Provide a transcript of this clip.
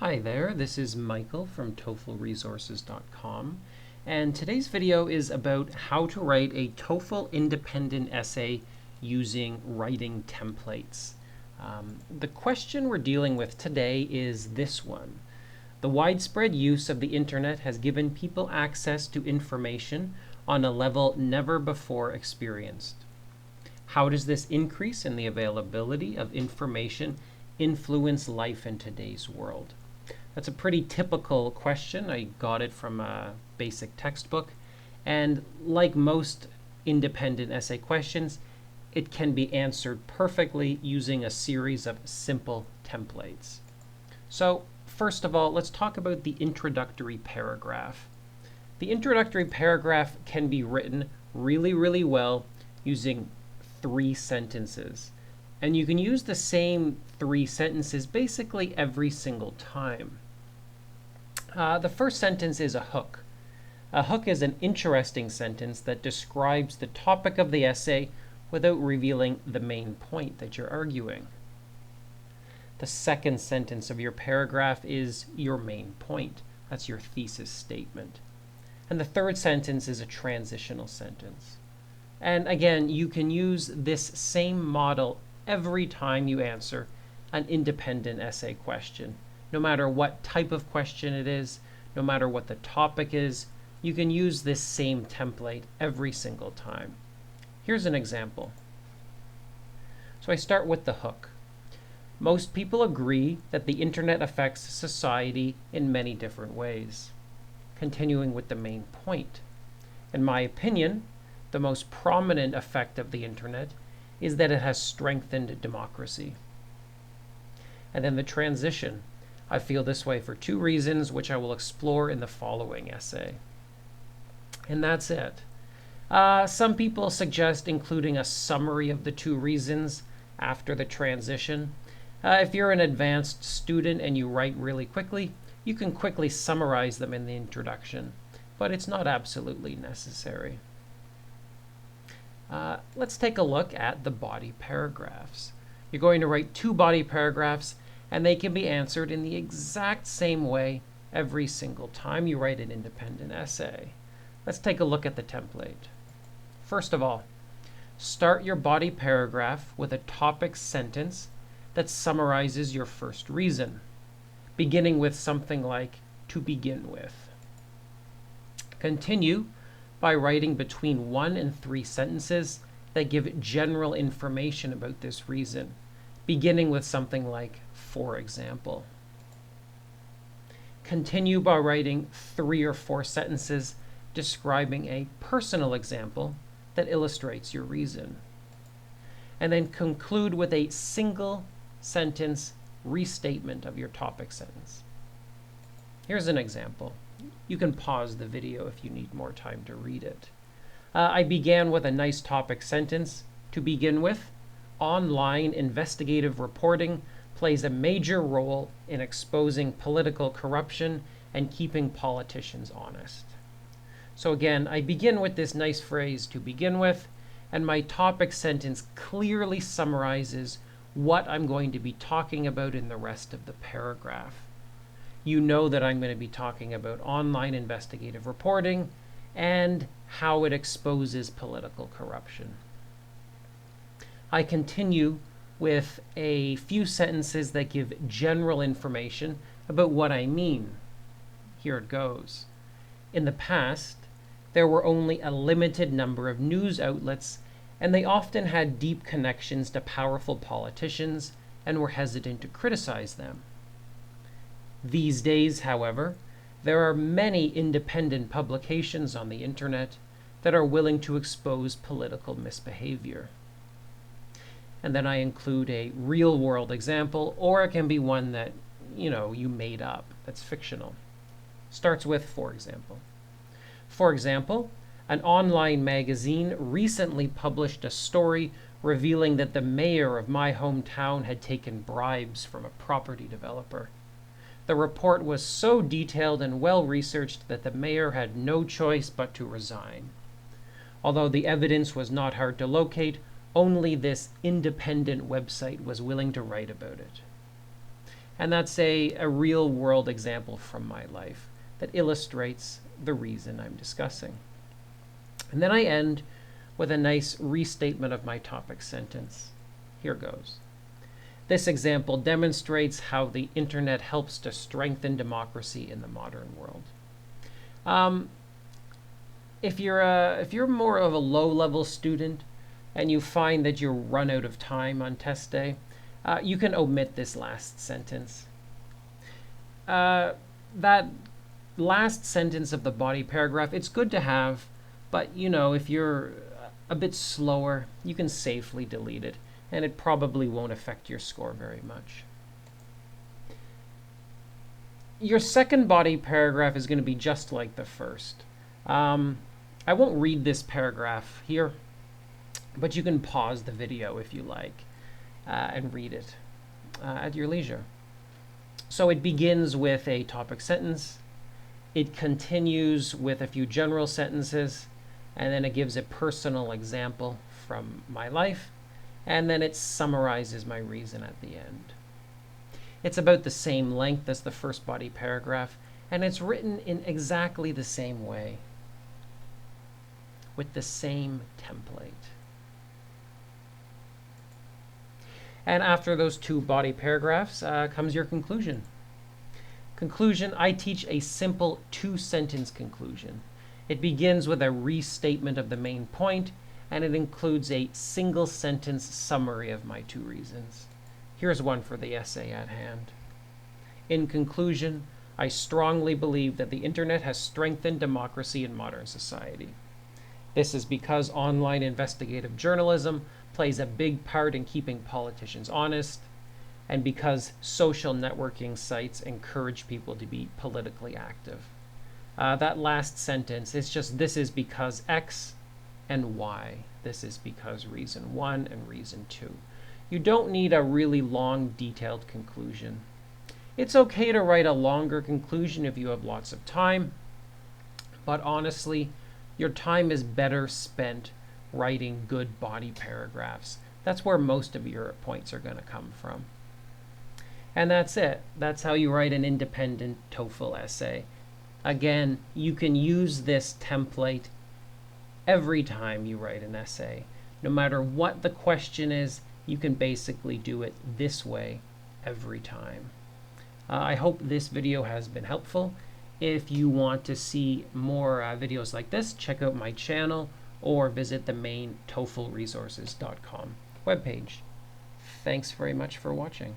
Hi there, this is Michael from TOEFLresources.com, and today's video is about how to write a TOEFL independent essay using writing templates. The question we're dealing with today is this one. The widespread use of the internet has given people access to information on a level never before experienced. How does this increase in the availability of information influence life in today's world? That's a pretty typical question. I got it from a basic textbook. And like most independent essay questions, it can be answered perfectly using a series of simple templates. So first of all, let's talk about the introductory paragraph. The introductory paragraph can be written really well using 3 sentences. And you can use the same 3 sentences basically every single time. The first sentence is a hook. A hook is an interesting sentence that describes the topic of the essay without revealing the main point that you're arguing. The second sentence of your paragraph is your main point. That's your thesis statement. And the third sentence is a transitional sentence. And again, you can use this same model every time you answer an independent essay question. No matter what type of question it is, no matter what the topic is, you can use this same template every single time. Here's an example. So I start with the hook. Most people agree that the internet affects society in many different ways. Continuing with the main point. In my opinion, the most prominent effect of the internet is that it has strengthened democracy. And then the transition. I feel this way for 2 reasons, which I will explore in the following essay. And that's it. Some people suggest including a summary of the 2 reasons after the transition. If you're an advanced student and you write really quickly, you can quickly summarize them in the introduction, but it's not absolutely necessary. Let's take a look at the body paragraphs. You're going to write 2 body paragraphs, and they can be answered in the exact same way every single time you write an independent essay. Let's take a look at the template. First of all, start your body paragraph with a topic sentence that summarizes your first reason, beginning with something like "to begin with." Continue by writing between 1 and 3 sentences that give general information about this reason, beginning with something like "for example." Continue by writing 3 or 4 sentences describing a personal example that illustrates your reason. And then conclude with a single sentence restatement of your topic sentence. Here's an example. You can pause the video if you need more time to read it. I began with a nice topic sentence. To begin with, online investigative reporting plays a major role in exposing political corruption and keeping politicians honest. So again, I begin with this nice phrase, "to begin with," and my topic sentence clearly summarizes what I'm going to be talking about in the rest of the paragraph. You know that I'm going to be talking about online investigative reporting and how it exposes political corruption. I continue with a few sentences that give general information about what I mean. Here it goes. In the past, there were only a limited number of news outlets, and they often had deep connections to powerful politicians and were hesitant to criticize them. These days, however, there are many independent publications on the internet that are willing to expose political misbehavior. And then I include a real-world example, or it can be one that, you made up, that's fictional. Starts with "for example." For example, an online magazine recently published a story revealing that the mayor of my hometown had taken bribes from a property developer. The report was so detailed and well-researched that the mayor had no choice but to resign. Although the evidence was not hard to locate, only this independent website was willing to write about it. And that's a real world example from my life that illustrates the reason I'm discussing. And then I end with a nice restatement of my topic sentence. Here goes. This example demonstrates how the internet helps to strengthen democracy in the modern world. If you're more of a low-level student and you find that you run out of time on test day, you can omit this last sentence. That last sentence of the body paragraph, it's good to have, but if you're a bit slower, you can safely delete it, and it probably won't affect your score very much. Your second body paragraph is going to be just like the first. I won't read this paragraph here, but you can pause the video if you like and read it at your leisure. So it begins with a topic sentence. It continues with a few general sentences, and then it gives a personal example from my life, and then it summarizes my reason at the end. It's about the same length as the first body paragraph, and it's written in exactly the same way, with the same template. And after those two body paragraphs comes your conclusion. Conclusion, I teach a simple two-sentence conclusion. It begins with a restatement of the main point, and it includes a single-sentence summary of my two reasons. Here's one for the essay at hand. In conclusion, I strongly believe that the internet has strengthened democracy in modern society. This is because online investigative journalism plays a big part in keeping politicians honest, and because social networking sites encourage people to be politically active. That last sentence, it's just this is because X and Y. This is because reason 1 and reason 2. You don't need a really long, detailed conclusion. It's okay to write a longer conclusion if you have lots of time, but honestly, your time is better spent writing good body paragraphs. That's where most of your points are going to come from. And that's it. That's how you write an independent TOEFL essay. Again, you can use this template every time you write an essay. No matter what the question is, you can basically do it this way every time. I hope this video has been helpful. If you want to see more videos like this, check out my channel or visit the main TOEFLresources.com webpage. Thanks very much for watching.